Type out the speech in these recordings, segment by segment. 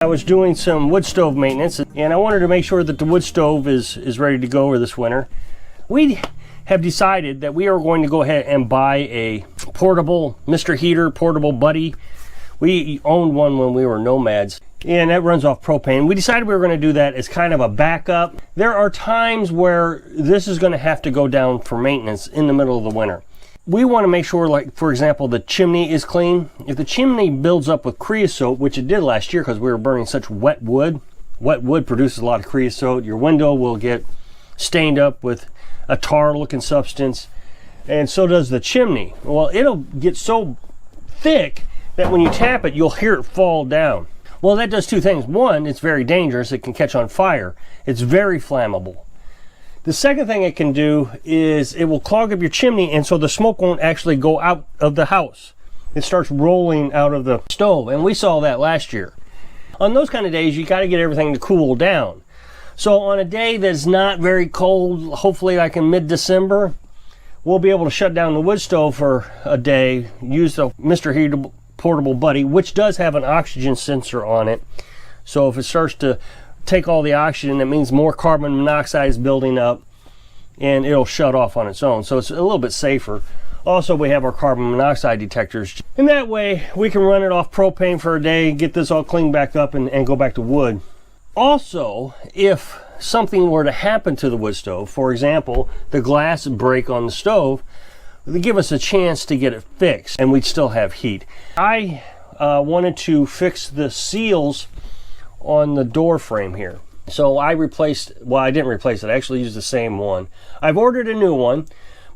I was doing some wood stove maintenance, and I wanted to make sure that the wood stove is ready to go over this winter. We have decided that we are going to go ahead and buy a portable Mr. Heater, portable buddy. We owned one when we were nomads, and that runs off propane. We decided we were going to do that as kind of a backup. There are times where this is going to have to go down for maintenance in the middle of the winter. We want to make sure, like, for example, the chimney is clean. If the chimney builds up with creosote, which it did last year because we were burning such wet wood produces a lot of creosote. Your window will get stained up with a tar-looking substance, and so does the chimney. Well, it'll get so thick that when you tap it, you'll hear it fall down. Well, that does two things. One, it's very dangerous. It can catch on fire. It's very flammable. The second thing it can do is it will clog up your chimney, and so the smoke won't actually go out of the house. It starts rolling out of the stove, and we saw that last year. On those kind of days, you got to get everything to cool down. So on a day that's not very cold, hopefully like in mid-December, we'll be able to shut down the wood stove for a day, use the Mr. Heater portable buddy, which does have an oxygen sensor on it. So if it starts to take all the oxygen, that means more carbon monoxide is building up, and it'll shut off on its own. So it's a little bit safer. Also, we have our carbon monoxide detectors, and that way we can run it off propane for a day, get this all cleaned back up, and go back to wood. Also, if something were to happen to the wood stove, for example, the glass break on the stove, they give us a chance to get it fixed, and we'd still have heat. I wanted to fix the seals on the door frame here. So I replaced, well, I didn't replace it, I actually used the same one. I've ordered a new one,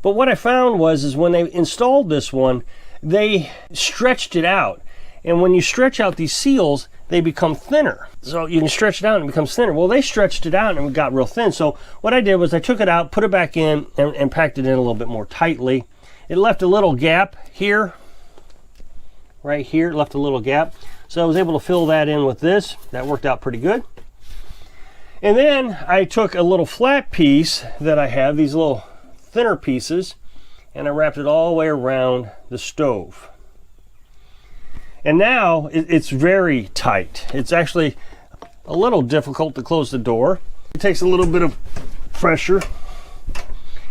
but what I found was when they installed this one, they stretched it out. And when you stretch out these seals, they become thinner. So you can stretch it out and it becomes thinner. Well, they stretched it out and it got real thin. So what I did was I took it out, put it back in, and packed it in a little bit more tightly. It left a little gap here, right here, it left a little gap. So I was able to fill that in with this. That worked out pretty good. And then I took a little flat piece that I have, these little thinner pieces, and I wrapped it all the way around the stove. And now it's very tight. It's actually a little difficult to close the door. It takes a little bit of pressure,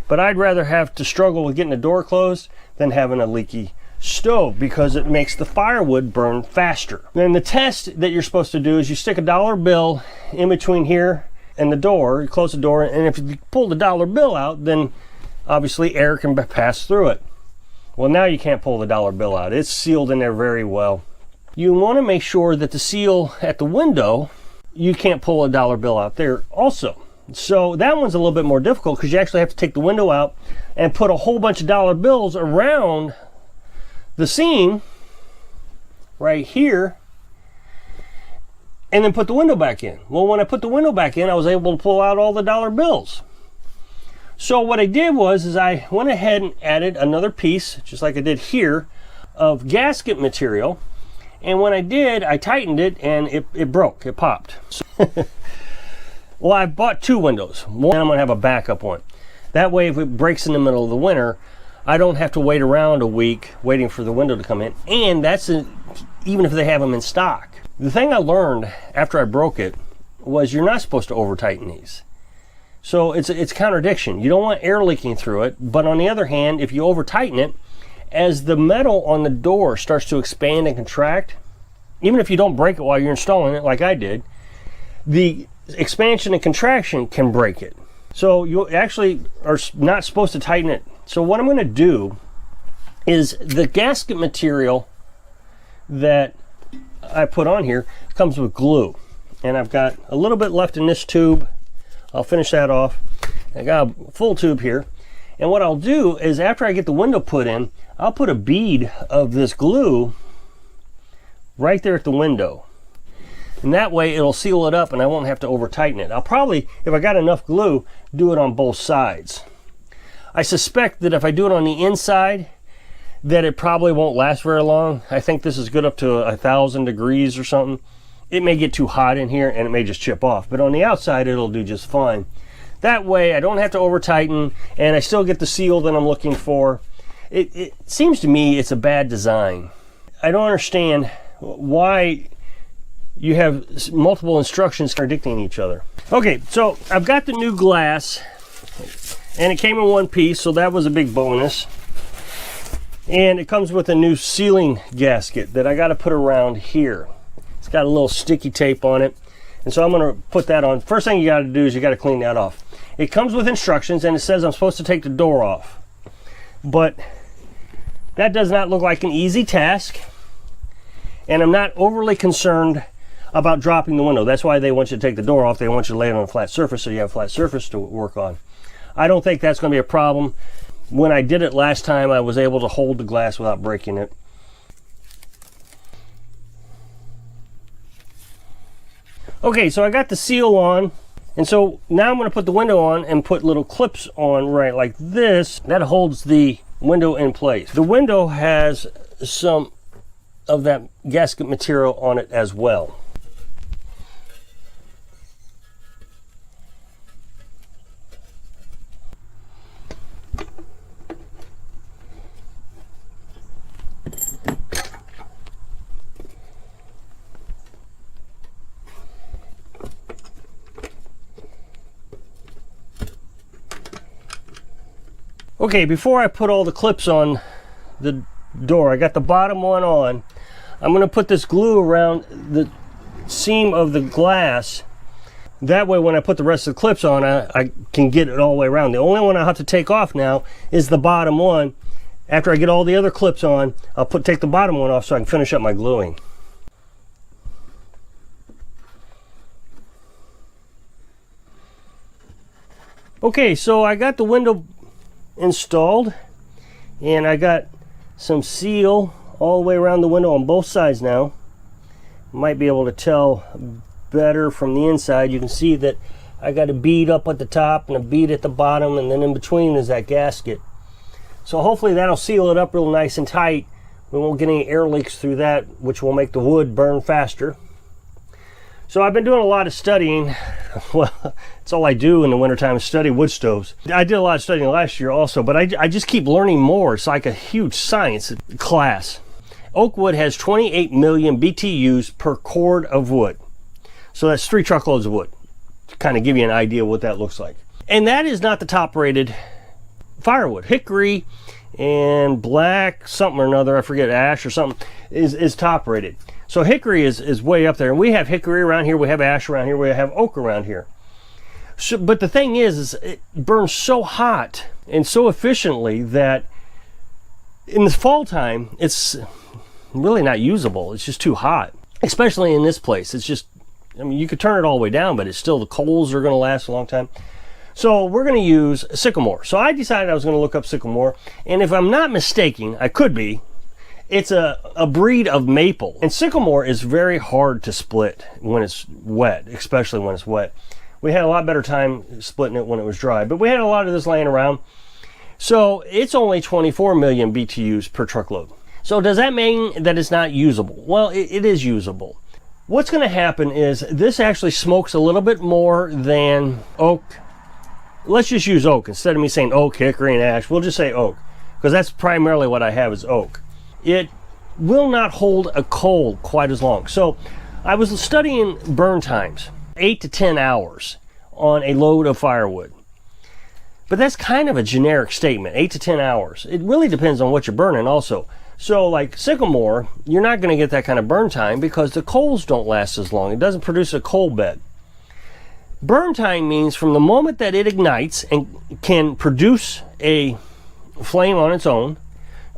but I'd rather have to struggle with getting the door closed than having a leaky stove, because it makes the firewood burn faster. Then the test that you're supposed to do is you stick a dollar bill in between here and the door, you close the door, and if you pull the dollar bill out, then obviously air can pass through it. Well, now you can't pull the dollar bill out. It's sealed in there very well. You want to make sure that the seal at the window, you can't pull a dollar bill out there also. So that one's a little bit more difficult because you actually have to take the window out and put a whole bunch of dollar bills around the seam right here, and then put the window back in. Well, when I put the window back in, I was able to pull out all the dollar bills. So what I did was I went ahead and added another piece, just like I did here, of gasket material. And when I did, I tightened it, and it broke, it popped. Well, I bought two windows. One, I'm gonna have a backup one. That way, if it breaks in the middle of the winter, I don't have to wait around a week waiting for the window to come in. And that's even if they have them in stock. The thing I learned after I broke it was you're not supposed to over tighten these. So it's contradiction. You don't want air leaking through it, but on the other hand, if you over tighten it, as the metal on the door starts to expand and contract, even if you don't break it while you're installing it like I did, the expansion and contraction can break it. So you actually are not supposed to tighten it. So what I'm going to do is the gasket material that I put on here comes with glue, and I've got a little bit left in this tube. I'll finish that off. I got a full tube here, and what I'll do is after I get the window put in, I'll put a bead of this glue right there at the window, and that way it'll seal it up and I won't have to over tighten it. I'll probably, if I got enough glue, do it on both sides. I suspect that if I do it on the inside, that it probably won't last very long. I think this is good up to 1,000 degrees or something. It may get too hot in here and it may just chip off, but on the outside it'll do just fine. That way I don't have to over tighten and I still get the seal that I'm looking for. It seems to me it's a bad design. I don't understand why you have multiple instructions contradicting each other. Okay, so I've got the new glass, and it came in one piece, so that was a big bonus. And it comes with a new sealing gasket that I got to put around here. It's got a little sticky tape on it, and so I'm going to put that on. First thing you got to do is you got to clean that off. It comes with instructions, and it says I'm supposed to take the door off, but that does not look like an easy task, and I'm not overly concerned about dropping the window. That's why they want you to take the door off. They want you to lay it on a flat surface so you have a flat surface to work on. I don't think that's going to be a problem. When I did it last time, I was able to hold the glass without breaking it. Okay, so I got the seal on, and so now I'm going to put the window on and put little clips on right like this. That holds the window in place. The window has some of that gasket material on it as well. Okay, before I put all the clips on the door, I got the bottom one on. I'm going to put this glue around the seam of the glass. That way when I put the rest of the clips on, I can get it all the way around. The only one I have to take off now is the bottom one. After I get all the other clips on, I'll take the bottom one off so I can finish up my gluing. Okay, so I got the window installed, and I got some seal all the way around the window on both sides now. Might be able to tell better from the inside. You can see that I got a bead up at the top and a bead at the bottom, and then in between is that gasket. So hopefully that'll seal it up real nice and tight. We won't get any air leaks through that, which will make the wood burn faster. So I've been doing a lot of studying. Well, it's all I do in the wintertime is study wood stoves. I did a lot of studying last year also, but I just keep learning more. It's like a huge science class. Oak wood has 28 million BTUs per cord of wood. So that's 3 truckloads of wood, to kind of give you an idea of what that looks like. And that is not the top rated firewood. Hickory and black something or another, I forget, ash or something, is top rated. So hickory is way up there, and we have hickory around here, we have ash around here, we have oak around here. So, but the thing is it burns so hot and so efficiently that in the fall time it's really not usable. It's just too hot, especially in this place. It's just, I mean, you could turn it all the way down, but it's still, the coals are going to last a long time. So we're going to use sycamore. So I decided I was going to look up sycamore, and if I'm not mistaken, I could be, it's a breed of maple. And sycamore is very hard to split when it's wet, especially when it's wet. We had a lot better time splitting it when it was dry, but we had a lot of this laying around. So it's only 24 million BTUs per truckload. So does that mean that it's not usable? Well, it is usable. What's going to happen is this actually smokes a little bit more than oak. Let's just use oak. Instead of me saying oak, hickory, and ash, we'll just say oak, because that's primarily what I have is oak. It will not hold a coal quite as long. So I was studying burn times, 8 to 10 hours on a load of firewood. But that's kind of a generic statement, 8 to 10 hours. It really depends on what you're burning also. So like sycamore, you're not going to get that kind of burn time because the coals don't last as long. It doesn't produce a coal bed. Burn time means from the moment that it ignites and can produce a flame on its own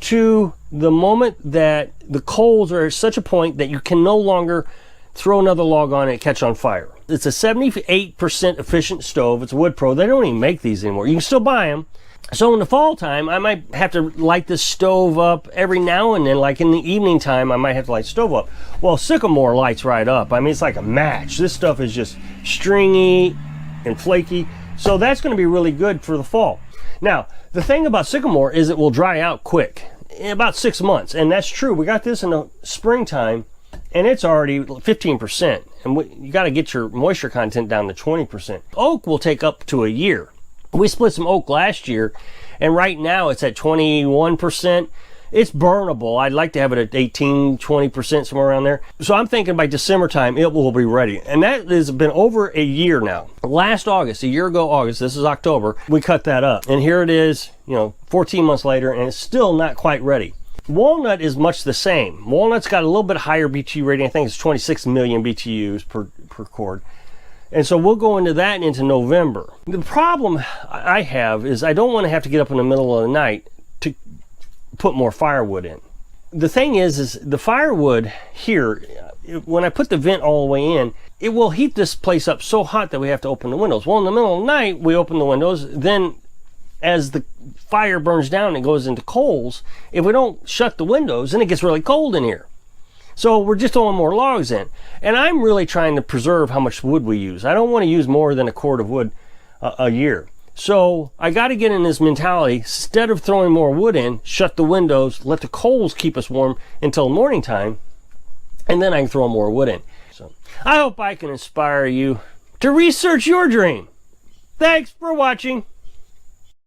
to the moment that the coals are at such a point that you can no longer throw another log on it and catch on fire. It's a 78% efficient stove. It's a Wood Pro. They don't even make these anymore. You can still buy them. So in the fall time, I might have to light this stove up every now and then. Like in the evening time, I might have to light the stove up. Well, sycamore lights right up. I mean, it's like a match. This stuff is just stringy and flaky. So that's going to be really good for the fall. Now, the thing about sycamore is it will dry out quick, in about 6 months. And that's true. We got this in the springtime, and it's already 15%. And you got to get your moisture content down to 20%. Oak will take up to a year. We split some oak last year, and right now it's at 21%. It's burnable. I'd like to have it at 18-20%, somewhere around there. So I'm thinking by December time it will be ready, and that has been over a year now. Last August, a year ago August, this is October, we cut that up, and here it is, 14 months later, and it's still not quite ready. Walnut is much the same. Walnut's got a little bit higher BTU rating. I think it's 26 million BTUs per cord. And so we'll go into that into November. The problem I have is I don't want to have to get up in the middle of the night to put more firewood in. The thing is the firewood here, when I put the vent all the way in, it will heat this place up so hot that we have to open the windows. Well, in the middle of the night, we open the windows. Then as the fire burns down and goes into coals, if we don't shut the windows, then it gets really cold in here. So we're just throwing more logs in. And I'm really trying to preserve how much wood we use. I don't want to use more than a cord of wood a year. So I got to get in this mentality, instead of throwing more wood in, shut the windows, let the coals keep us warm until morning time, and then I can throw more wood in. So I hope I can inspire you to research your dream. Thanks for watching.